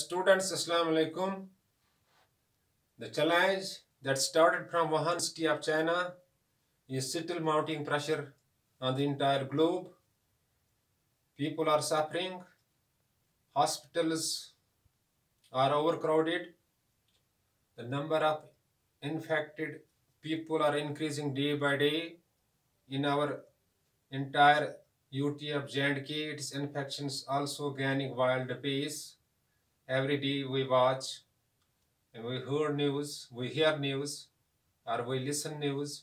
students, Assalamu alaikum. The challenge that started from Wuhan city of China is still mounting pressure on the entire globe. People are suffering, hospitals are overcrowded, the number of infected people are increasing day by day. In our entire UT of J&K, its infections also gaining wild pace. Every day we watch and we hear news, or we listen news,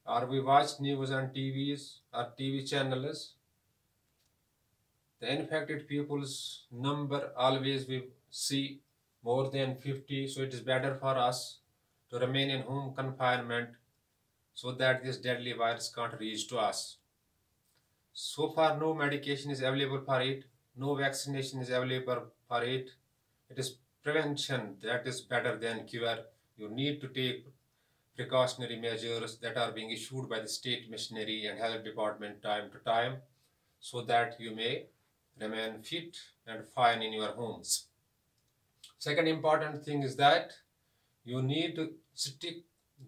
or we watch news on TVs or TV channels. The infected people's number always we see more than 50, so it is better for us to remain in home confinement so that this deadly virus can't reach to us. So far, no medication is available for it, no vaccination is available for it. It is prevention that is better than cure. You need to take precautionary measures that are being issued by the state missionary and health department time to time so that you may remain fit and fine in your homes. Second important thing is that you need to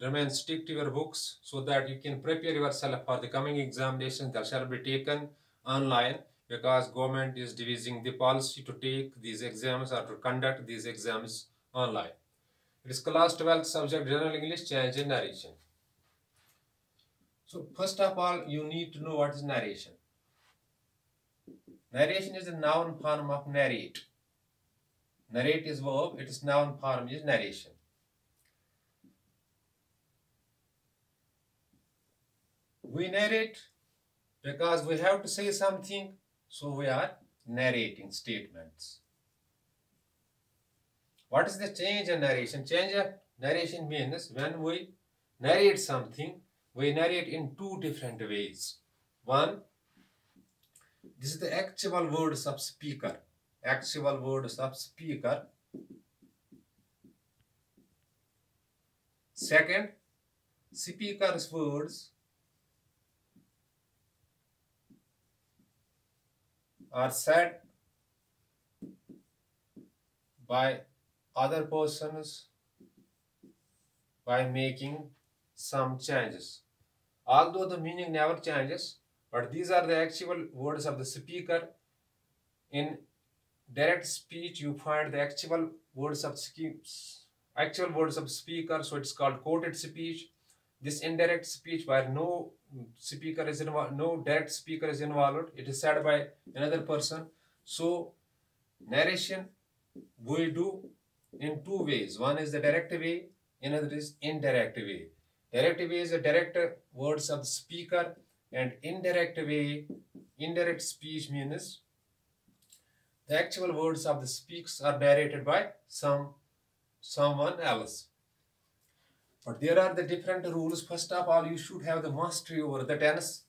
remain stick to your books so that you can prepare yourself for the coming examinations that shall be taken online, because government is devising the policy to take these exams or to conduct these exams online. It is class 12 subject General English, change in narration. So first of all, you need to know what is narration. Narration is a noun form of narrate. Narrate is verb, its noun form is narration. We narrate because we have to say something, so we are narrating statements. What is the change in narration? Change of narration means when we narrate something, we narrate in two different ways. One, this is the actual words of speaker. Actual words of speaker. Second, speaker's words are said by other persons by making some changes. Although the meaning never changes, but these are the actual words of the speaker. In direct speech, you find the actual words of speaker, so it's called quoted speech. This indirect speech, where no speaker is involved, no direct speaker is involved, it is said by another person. So narration we do in two ways. One is the direct way, another is indirect way. Direct way is the direct words of the speaker, and indirect way, indirect speech means the actual words of the speaks are narrated by someone else. But there are the different rules. First of all, you should have the mastery over the tense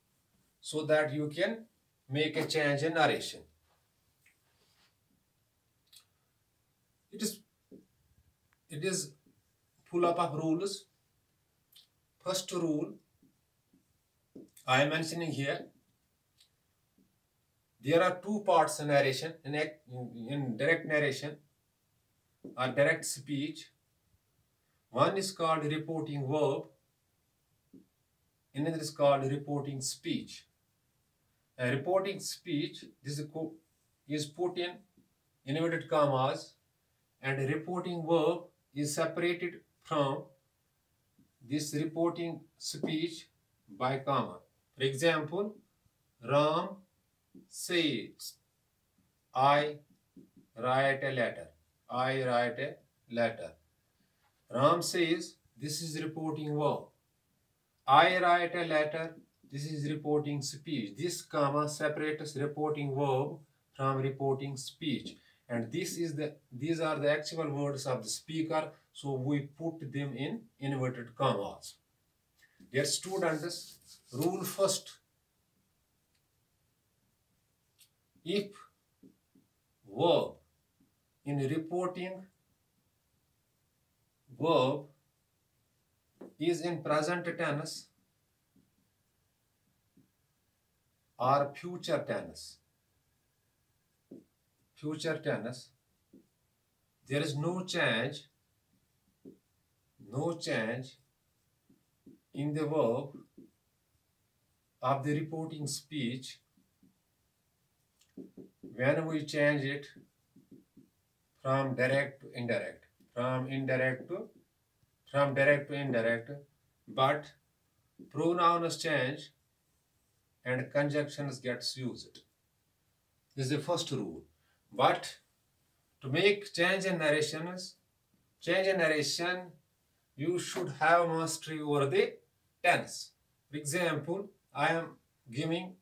so that you can make a change in narration. It is full of rules. First rule I am mentioning here. There are two parts in narration, in direct narration or direct speech. One is called reporting verb, another is called reporting speech. A reporting speech, this is put in inverted commas, and a reporting verb is separated from this reporting speech by comma. For example, Ram says, I write a letter. I write a letter. Ram says, this is reporting verb. I write a letter, this is reporting speech. This comma separates reporting verb from reporting speech. And these are the actual words of the speaker, so we put them in inverted commas. Dear students, rule first. If verb in reporting verb is in present tense or future tense, there is no change in the verb of the reporting speech when we change it from direct to indirect, from direct to indirect, but pronouns change and conjunctions gets used. This is the first rule. But to make change in narration, you should have mastery over the tense. For example, I am giving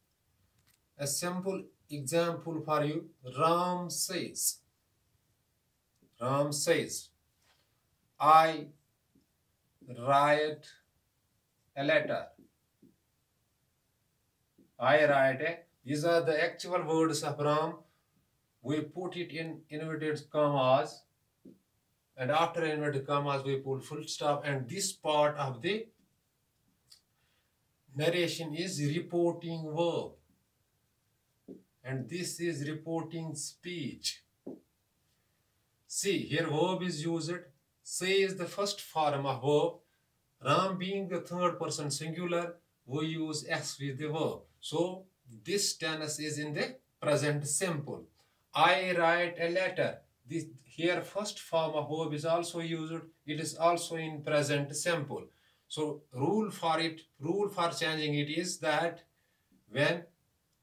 a simple example for you. Ram says, I write a letter. These are the actual words of Ram. We put it in inverted commas, and after inverted commas we put full stop, and this part of the narration is reporting verb, and this is reporting speech. See, here verb is used. Say is the first form of verb. Ram being the third person singular, we use S with the verb. So this tense is in the present simple. I write a letter. This here first form of verb is also used. It is also in present simple. So rule for changing it is that when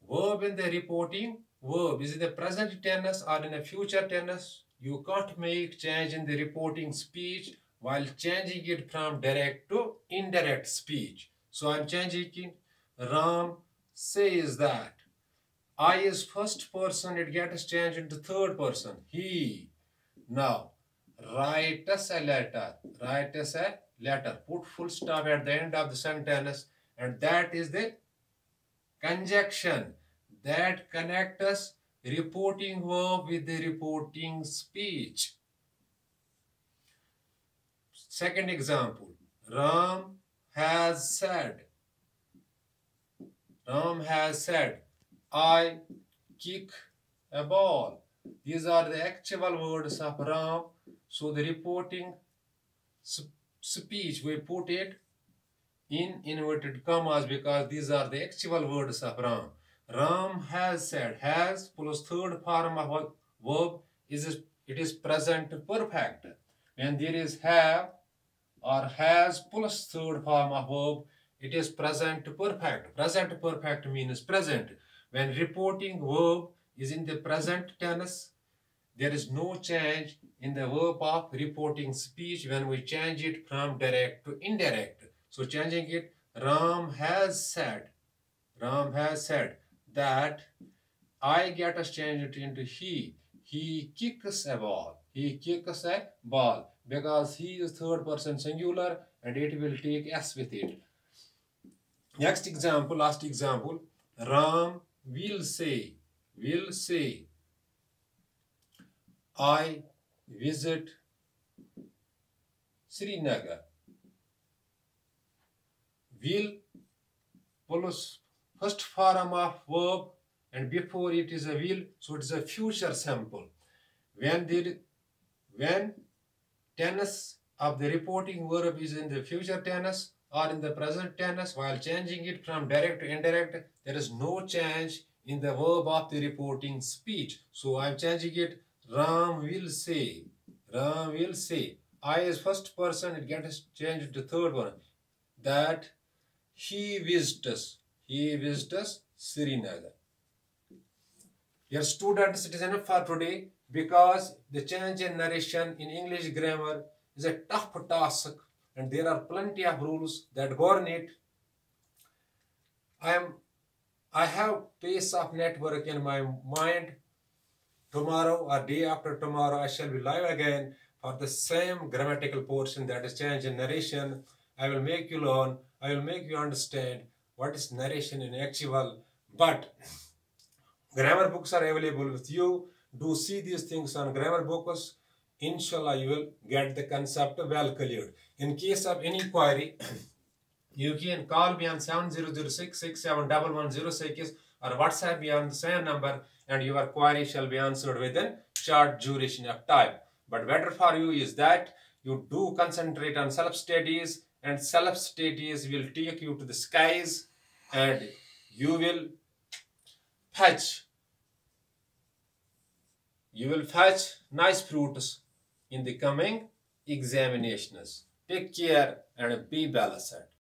verb in the reporting verb is in the present tense or in a future tense, you can't make change in the reporting speech while changing it from direct to indirect speech. So I'm changing it. Ram says that. I is first person, it gets changed into third person. He. Now, write us a letter. Put full stop at the end of the sentence, and that is the conjunction that connects us reporting verb with the reporting speech. Second example, Ram has said, I kick a ball. These are the actual words of Ram. So the reporting speech, we put it in inverted commas because these are the actual words of Ram. Ram has said. Has plus third form of verb it is present perfect. When there is have or has plus third form of verb, it is present perfect. Present perfect means present. When reporting verb is in the present tense, there is no change in the verb of reporting speech when we change it from direct to indirect. So changing it, Ram has said that. I get us change it into he. He kicks a ball. Because he is third person singular and it will take S with it. Next example, last example. Ram will say, I visit Srinagar. Will plus first form of verb and before it is a will, so it is a future simple. When tense of the reporting verb is in the future tense or in the present tense, while changing it from direct to indirect, there is no change in the verb of the reporting speech. So I am changing it. Ram will say. I is first person, it gets changed to third one. That he visits Srinagar. Dear students, it is enough for today because the change in narration in English grammar is a tough task and there are plenty of rules that govern it. I have pace of network in my mind. Tomorrow or day after tomorrow I shall be live again for the same grammatical portion, that is change in narration. I will make you learn, I will make you understand what is narration in actual. But grammar books are available with you. Do see these things on grammar books. Inshallah, you will get the concept well cleared. In case of any query, you can call me on 7006671106 or WhatsApp me on the same number and your query shall be answered within short duration of time. But better for you is that you do concentrate on self-studies, and self-studies will take you to the skies, and you will fetch nice fruits in the coming examinations. Take care and be balanced.